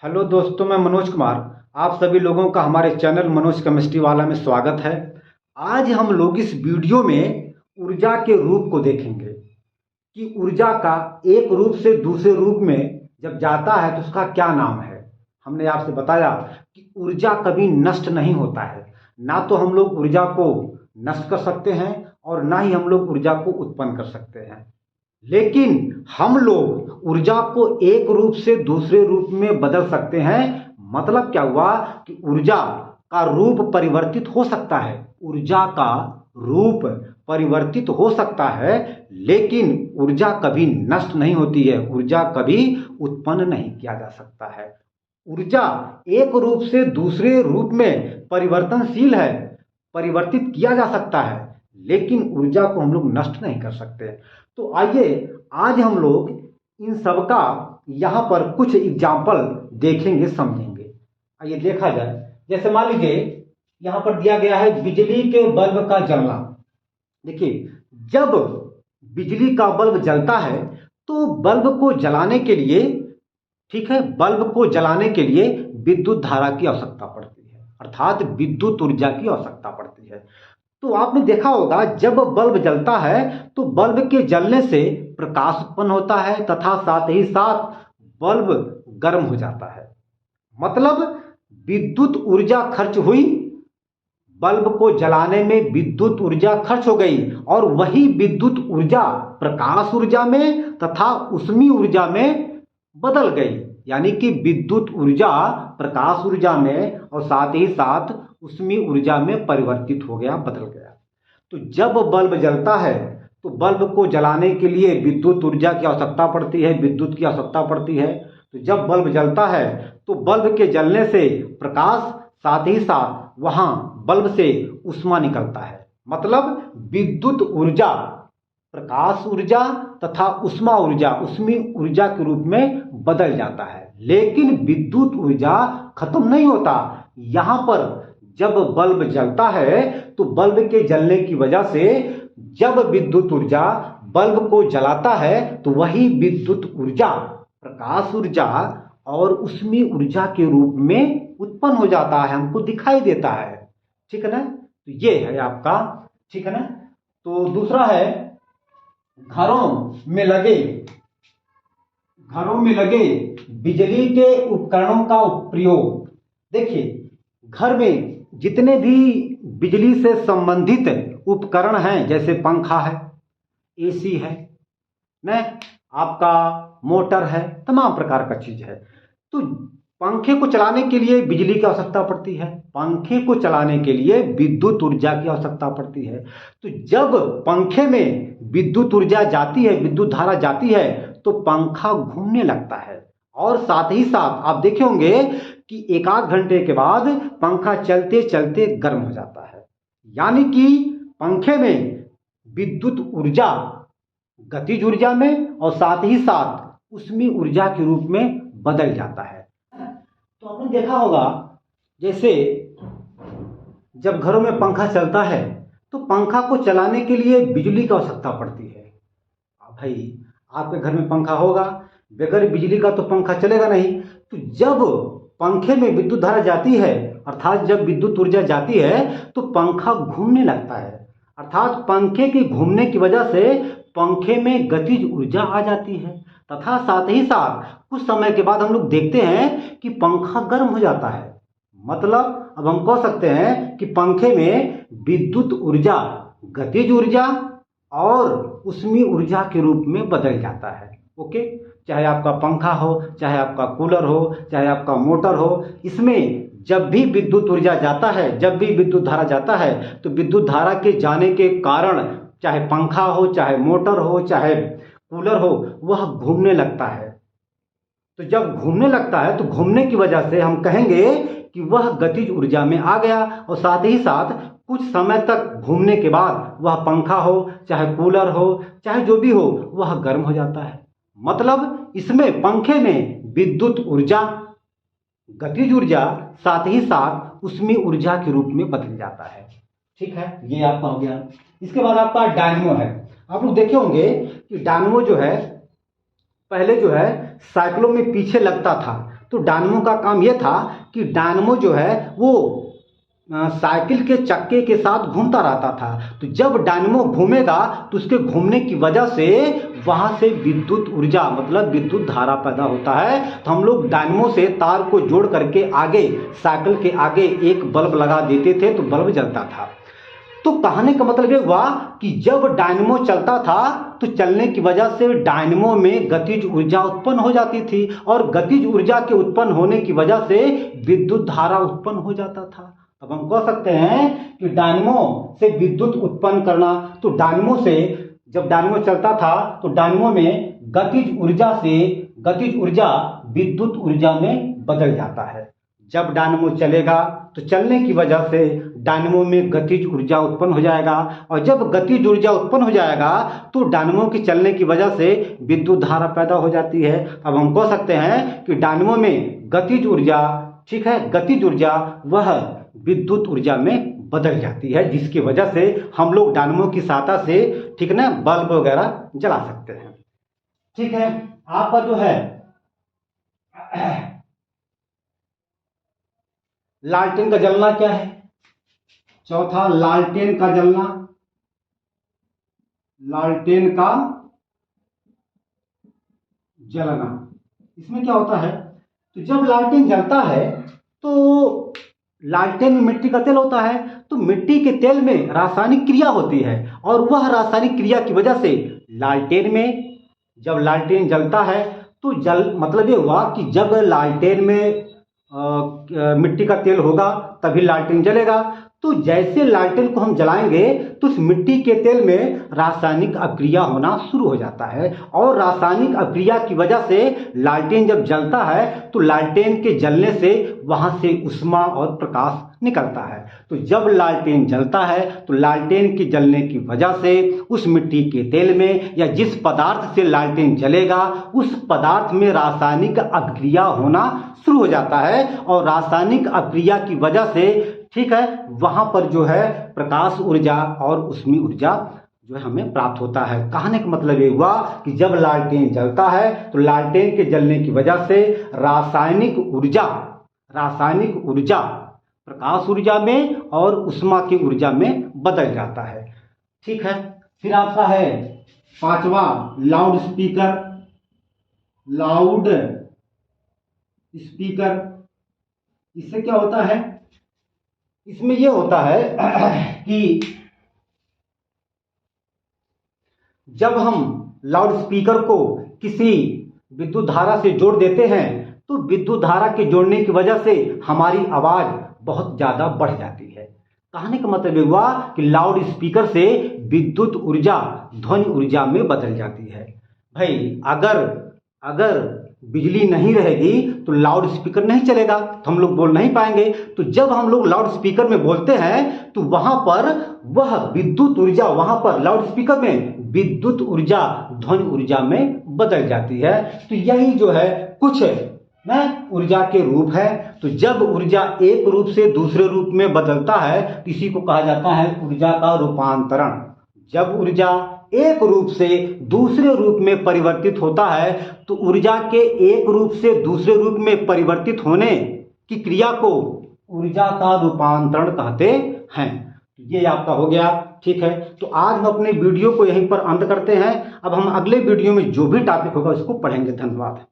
Hello दोस्तों, मैं मनोज कुमार। आप सभी लोगों का हमारे चैनल मनोज केमिस्ट्री वाला में स्वागत है। आज हम लोग इस वीडियो में ऊर्जा के रूप को देखेंगे कि ऊर्जा का एक रूप से दूसरे रूप में जब जाता है तो उसका क्या नाम है। हमने आपसे बताया कि ऊर्जा कभी नष्ट नहीं होता है। ना तो हम लोग ऊर्जा को नष्ट कर सकते हैं और ना ही हम लोग ऊर्जा को उत्पन्न कर सकते हैं। लेकिन हम लोग ऊर्जा को एक रूप से दूसरे रूप में बदल सकते हैं। मतलब क्या हुआ कि ऊर्जा का रूप परिवर्तित हो सकता है। ऊर्जा का रूप परिवर्तित हो सकता है, लेकिन ऊर्जा कभी नष्ट नहीं होती है। ऊर्जा कभी उत्पन्न नहीं किया जा सकता है। ऊर्जा एक रूप से दूसरे रूप में परिवर्तनशील है, परिवर्तित किया जा सकता है, लेकिन ऊर्जा को हम लोग नष्ट नहीं कर सकते। तो आइए आज हम लोग इन सब का यहाँ पर कुछ एग्जाम्पल देखेंगे, समझेंगे। आइए देखा जाए। जैसे मान लीजिए यहाँ पर दिया गया है बिजली के बल्ब का जलना। देखिए, जब बिजली का बल्ब जलता है तो बल्ब को जलाने के लिए, ठीक है, बल्ब को जलाने के लिए विद्युत धारा की आवश्यकता पड़ती है, अर्थात विद्युत ऊर्जा की आवश्यकता पड़ती है। तो आपने देखा होगा जब बल्ब जलता है तो बल्ब के जलने से प्रकाश उत्पन्न होता है तथा साथ ही साथ बल्ब गर्म हो जाता है। मतलब विद्युत ऊर्जा खर्च हुई, बल्ब को जलाने में विद्युत ऊर्जा खर्च हो गई और वही विद्युत ऊर्जा प्रकाश ऊर्जा में तथा उष्मीय ऊर्जा में बदल गई। यानी कि विद्युत ऊर्जा प्रकाश ऊर्जा में और साथ ही साथ उष्मीय ऊर्जा में परिवर्तित हो गया, बदल गया। तो जब बल्ब जलता है तो बल्ब को जलाने के लिए विद्युत ऊर्जा की आवश्यकता पड़ती है, विद्युत की आवश्यकता पड़ती है। तो जब बल्ब जलता है तो बल्ब के जलने से प्रकाश, साथ ही साथ वहां बल्ब से ऊष्मा निकलता है। मतलब विद्युत ऊर्जा प्रकाश ऊर्जा तथा उष्मा ऊर्जा, उष्मीय ऊर्जा के रूप में बदल जाता है। लेकिन विद्युत ऊर्जा खत्म नहीं होता। यहां पर जब बल्ब जलता है तो बल्ब के जलने की वजह से जब विद्युत ऊर्जा बल्ब को जलाता है तो वही विद्युत ऊर्जा प्रकाश ऊर्जा और उष्मीय ऊर्जा के रूप में उत्पन्न हो जाता है, हमको दिखाई देता है। ठीक है ना? तो ये है आपका, ठीक है ना। तो दूसरा है घरों में लगे बिजली के उपकरणों का प्रयोग। देखिए, घर में जितने भी बिजली से संबंधित उपकरण हैं, जैसे पंखा है, एसी है ना, आपका मोटर है, तमाम प्रकार का चीज है। तो पंखे को चलाने के लिए बिजली की आवश्यकता पड़ती है, पंखे को चलाने के लिए विद्युत ऊर्जा की आवश्यकता पड़ती है। तो जब पंखे में विद्युत ऊर्जा जाती है, विद्युत धारा जाती है, तो पंखा घूमने लगता है और साथ ही साथ आप देखे होंगे कि एक आध घंटे के बाद पंखा चलते चलते गर्म हो जाता है। यानी कि पंखे में विद्युत ऊर्जा गतिज ऊर्जा में और साथ ही साथ उष्मीय ऊर्जा के रूप में बदल जाता है। तो आपने देखा होगा जैसे जब घरों में पंखा चलता है तो पंखा को चलाने के लिए बिजली की आवश्यकता पड़ती है। भाई, आपके घर में पंखा होगा, बगैर बिजली का तो पंखा चलेगा नहीं। तो जब पंखे में विद्युत धारा जाती है, अर्थात जब विद्युत ऊर्जा जाती है, तो पंखा घूमने लगता है। अर्थात पंखे के घूमने की वजह से पंखे में गतिज ऊर्जा आ जाती है तथा साथ ही साथ कुछ समय के बाद हम लोग देखते हैं कि पंखा गर्म हो जाता है। मतलब अब हम कह सकते हैं कि पंखे में विद्युत ऊर्जा गतिज ऊर्जा और उष्मीय ऊर्जा के रूप में बदल जाता है। ओके, चाहे आपका पंखा हो, चाहे आपका कूलर हो, चाहे आपका मोटर हो, इसमें जब भी विद्युत ऊर्जा जाता है, जब भी विद्युत धारा जाता है, तो विद्युत धारा के जाने के कारण चाहे पंखा हो, चाहे मोटर हो, चाहे कूलर हो, वह घूमने लगता है। तो जब घूमने लगता है तो घूमने की वजह से हम कहेंगे कि वह गतिज ऊर्जा में आ गया और साथ ही साथ कुछ समय तक घूमने के बाद वह पंखा हो, चाहे कूलर हो, चाहे जो भी हो, वह गर्म हो जाता है। मतलब इसमें पंखे में विद्युत ऊर्जा गतिज ऊर्जा साथ ही साथ उष्मीय ऊर्जा के रूप में बदल जाता है। ठीक है, ये आपका हो गया। इसके बाद आपका डायनेमो है। आप लोग देखे होंगे कि डायनेमो जो है पहले जो है साइकिलों में पीछे लगता था, तो डायनमो का काम यह था कि डायनमो जो है वो साइकिल के चक्के के साथ घूमता रहता था। तो जब डायनमो घूमेगा तो उसके घूमने की वजह से वहां से विद्युत ऊर्जा मतलब विद्युत धारा पैदा होता है। तो हम लोग डायनमो से तार को जोड़ करके आगे साइकिल के आगे एक बल्ब लगा देते थे तो बल्ब जलता था। तो कहने का मतलब ये हुआ कि जब डायनमो चलता था तो चलने की वजह से डायनमो में गतिज ऊर्जा उत्पन्न हो जाती थी और गतिज ऊर्जा के उत्पन्न होने की वजह से विद्युत धारा उत्पन्न हो जाता था। अब हम कह सकते हैं कि डायनमो से विद्युत उत्पन्न करना, तो डायनमो से जब डायनमो चलता था तो डायनमो में गतिज ऊर्जा से गतिज ऊर्जा विद्युत ऊर्जा में बदल जाता है। जब डायनमो चलेगा तो चलने की वजह से डायनमो में गतिज ऊर्जा उत्पन्न हो जाएगा और जब गतिज ऊर्जा उत्पन्न हो जाएगा तो डायनमो के चलने की वजह से विद्युत धारा पैदा हो जाती है। अब हम कह सकते हैं कि डायनमो में गतिज ऊर्जा, ठीक है, गतिज ऊर्जा वह विद्युत ऊर्जा में बदल जाती है, जिसकी वजह से हम लोग डायनमो की सहायता से, ठीक है ना, बल्ब वगैरह जला सकते हैं। ठीक है, आपका जो है लालटेन का जलना क्या है? चौथा, लालटेन का जलना। लालटेन का जलना, इसमें क्या होता है? तो जब लालटेन जलता है तो लालटेन में मिट्टी का तेल होता है, तो मिट्टी के तेल में रासायनिक क्रिया होती है और वह रासायनिक क्रिया की वजह से लालटेन में, जब लालटेन जलता है तो जल मतलब ये हुआ कि जब लालटेन में मिट्टी का तेल होगा तभी लालटेन जलेगा। तो जैसे लालटेन को हम जलाएंगे तो उस मिट्टी के तेल में रासायनिक अभिक्रिया होना शुरू हो जाता है और रासायनिक अभिक्रिया की वजह से लालटेन जब जलता है तो लालटेन के जलने से वहां से ऊष्मा और प्रकाश निकलता है। तो जब लालटेन जलता है तो लालटेन के जलने की वजह से उस मिट्टी के तेल में या जिस पदार्थ से लालटेन जलेगा उस पदार्थ में रासायनिक अभिक्रिया होना शुरू हो जाता है और रासायनिक अभिक्रिया की वजह से, ठीक है, वहां पर जो है प्रकाश ऊर्जा और ऊष्मीय ऊर्जा जो है हमें प्राप्त होता है। कहने का मतलब ये हुआ कि जब लालटेन जलता है तो लालटेन के जलने की वजह से रासायनिक ऊर्जा प्रकाश ऊर्जा में और ऊष्मा की ऊर्जा में बदल जाता है। ठीक है, फिर आपका है पांचवा, लाउड स्पीकर। लाउड स्पीकर, इससे क्या होता है? इसमें यह होता है कि जब हम लाउड स्पीकर को किसी विद्युत धारा से जोड़ देते हैं तो विद्युत धारा के जोड़ने की वजह से हमारी आवाज बहुत ज्यादा बढ़ जाती है। कहने का मतलब हुआ कि लाउड स्पीकर से विद्युत ऊर्जा ध्वनि ऊर्जा में बदल जाती है। भाई अगर बिजली नहीं रहेगी तो लाउड स्पीकर नहीं चलेगा, तो हम लोग बोल नहीं पाएंगे। तो जब हम लोग लाउड स्पीकर में बोलते हैं तो वहां पर वह विद्युत ऊर्जा, वहां पर लाउड स्पीकर में विद्युत ऊर्जा ध्वनि ऊर्जा में बदल जाती है। तो यही जो है कुछ ऊर्जा के रूप है। तो जब ऊर्जा एक रूप से दूसरे रूप में बदलता है तो इसी को कहा जाता है ऊर्जा का रूपांतरण। जब ऊर्जा एक रूप से दूसरे रूप में परिवर्तित होता है तो ऊर्जा के एक रूप से दूसरे रूप में परिवर्तित होने की क्रिया को ऊर्जा का रूपांतरण कहते हैं। ये आपका हो गया। ठीक है, तो आज हम अपने वीडियो को यहीं पर अंत करते हैं। अब हम अगले वीडियो में जो भी टॉपिक होगा उसको पढ़ेंगे। धन्यवाद।